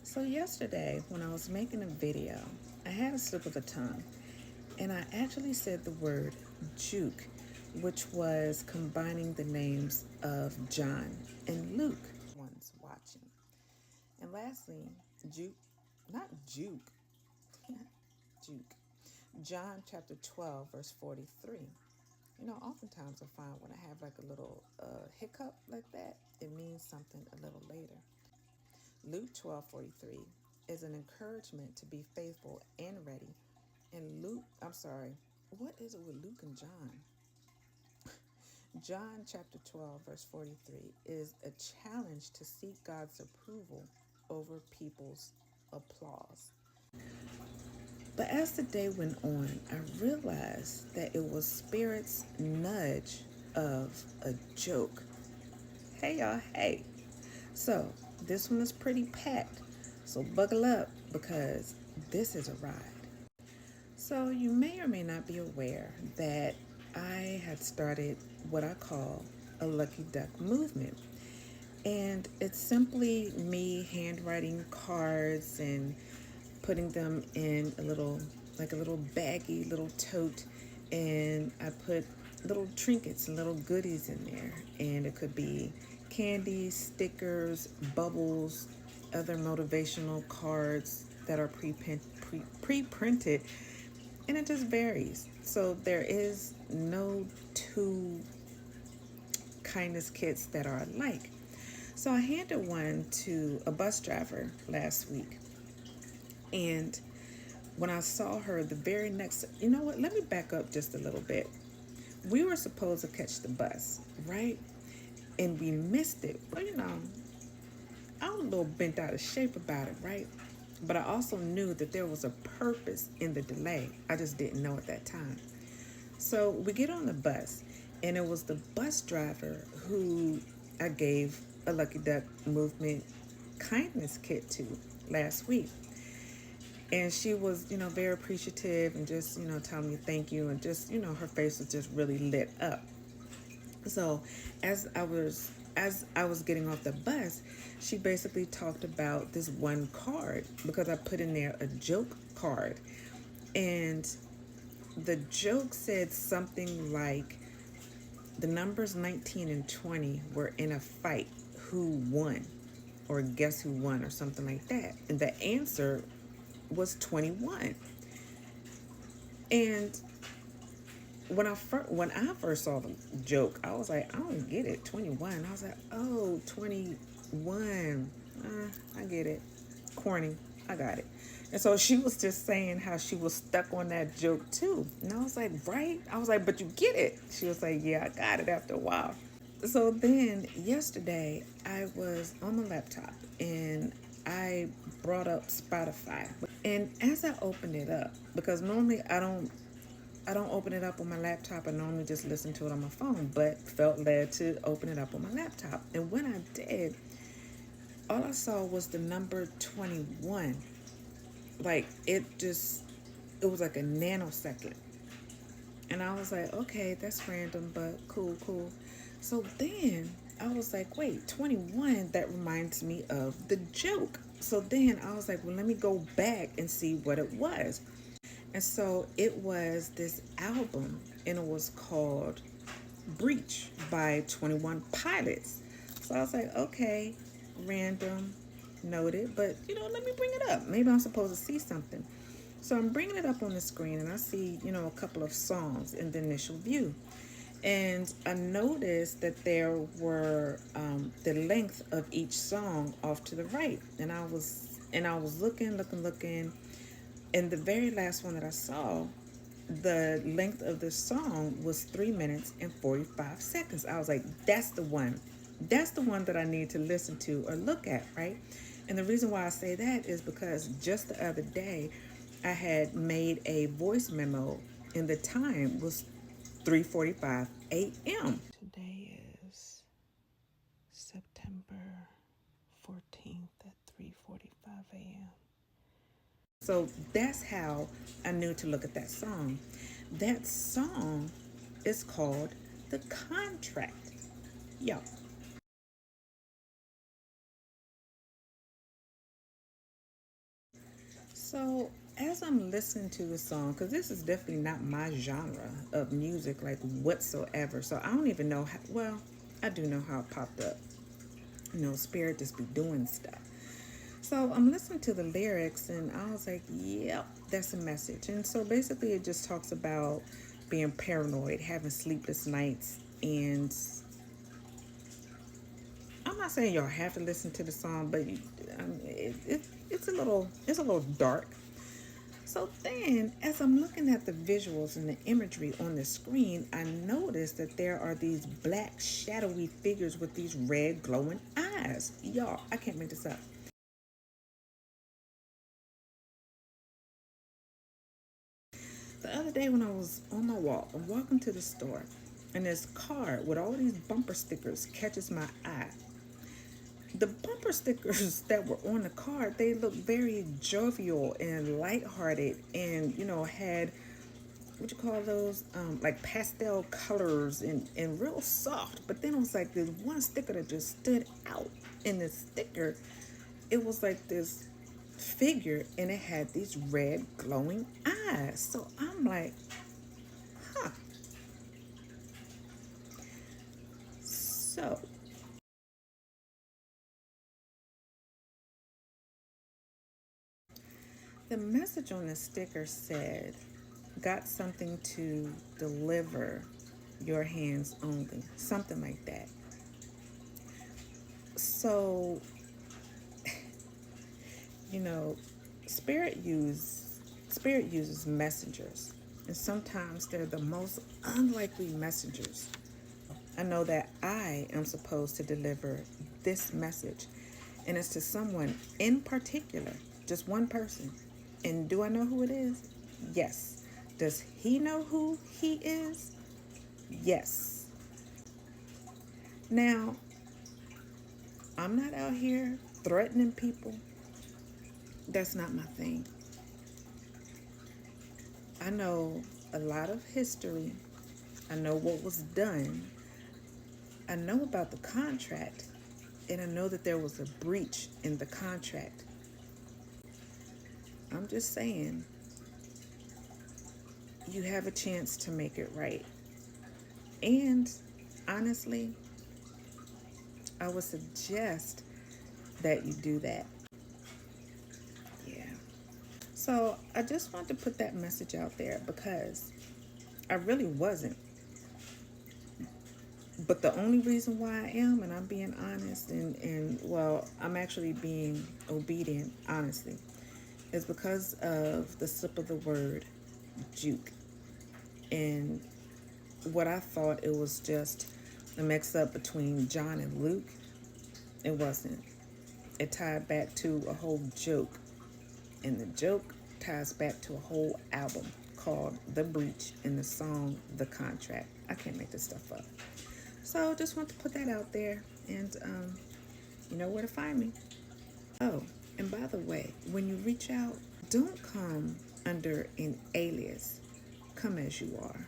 So yesterday when I was making a video, I had a slip of the tongue and I actually said the word Juke, which was combining the names of John and Luke. One's watching. And lastly, Juke, not Juke, Juke. John chapter 12, verse 43. Oftentimes I find when I have like a little hiccup like that, it means something a little later. Luke 12:43 is an encouragement to be faithful and ready. And what is it with Luke and John? John chapter 12, verse 43 is a challenge to seek God's approval over people's applause. But as the day went on, I realized that it was Spirit's nudge of a joke. Hey, y'all, hey. So, this one is pretty packed. So, buckle up because this is a ride. So, you may or may not be aware that I had started what I call a Lucky Duck movement. And it's simply me handwriting cards and putting them in a little baggy little tote, and I put little trinkets and little goodies in there, and it could be candy, stickers, bubbles, other motivational cards that are pre-printed, and it just varies. So there is no two kindness kits that are alike. So I handed one to a bus driver last week, and when I saw her the very next, let me back up just a little bit. We were supposed to catch the bus, right? And we missed it. Well, I'm a little bent out of shape about it, right? But I also knew that there was a purpose in the delay. I just didn't know at that time. So we get on the bus, and it was the bus driver who I gave a Lucky Duck Movement kindness kit to last week. And she was, very appreciative and just, telling me thank you, and just, her face was just really lit up. So as I was getting off the bus, she basically talked about this one card because I put in there a joke card. And the joke said something like the numbers 19 and 20 were in a fight. Who won? Or guess who won? Or something like that. And the answer was 21. And when I first saw the joke, I was like, I don't get it. 21. I was like, oh, 21. I get it. Corny. I got it. And so she was just saying how she was stuck on that joke too. And I was like, right? I was like, but you get it. She was like, yeah, I got it after a while. So then yesterday I was on my laptop and I brought up Spotify. And as I opened it up, because normally I don't open it up on my laptop. I normally just listen to it on my phone, but felt led to open it up on my laptop. And when I did, all I saw was the number 21. Like it was like a nanosecond. And I was like, okay, that's random, but cool. So then I was like, wait, 21, that reminds me of the joke. So then I was like, well, let me go back and see what it was. And so it was this album, and it was called Breach by 21 Pilots. So I was like, okay, random, noted, but let me bring it up. Maybe I'm supposed to see something. So I'm bringing it up on the screen, and I see, a couple of songs in the initial view. And I noticed that there were the length of each song off to the right. And I was looking, and the very last one that I saw, the length of the song was 3 minutes and 45 seconds. I was like, that's the one. That's the one that I need to listen to or look at, right? And the reason why I say that is because just the other day, I had made a voice memo, and the time was 3:45 a.m. Today is September 14th at 3:45 a.m. So that's how I knew to look at that song. That song is called The Contract. Yo, So, as I'm listening to the song, because this is definitely not my genre of music, like whatsoever. So, I don't even know how, well, I do know how it popped up. Spirit just be doing stuff. So, I'm listening to the lyrics and I was like, yep, that's a message. And so, basically, it just talks about being paranoid, having sleepless nights, and I'm not saying y'all have to listen to the song, but it's a little dark. So then, as I'm looking at the visuals and the imagery on the screen, I noticed that there are these black, shadowy figures with these red, glowing eyes. Y'all, I can't make this up. The other day when I was on my walk, I'm walking to the store, and this car with all these bumper stickers catches my eye. The bumper stickers that were on the car, they looked very jovial and lighthearted, and had what you call those, like pastel colors, and real soft. But then it was like this one sticker that just stood out. In the sticker, it was like this figure, and it had these red glowing eyes. So I'm like, huh. So the message on the sticker said, got something to deliver, your hands only, something like that. So, you know, spirit use spirit uses messengers, and sometimes they're the most unlikely messengers. I know that I am supposed to deliver this message, and it's to someone in particular, just one person. And do I know who it is? Yes. Does he know who he is? Yes. Now, I'm not out here threatening people. That's not my thing. I know a lot of history. I know what was done. I know about the contract. And I know that there was a breach in the contract. I'm just saying, you have a chance to make it right. And honestly, I would suggest that you do that. Yeah. So I just wanted to put that message out there because I really wasn't. But the only reason why I am, and I'm being honest, and well, I'm actually being obedient, honestly, is because of the slip of the word Juke. And what I thought it was just a mix up between John and Luke, it wasn't. It tied back to a whole joke. And the joke ties back to a whole album called The Breach and the song The Contract. I can't make this stuff up. So just want to put that out there, and you know where to find me. Oh, and by the way, when you reach out, don't come under an alias. Come as you are.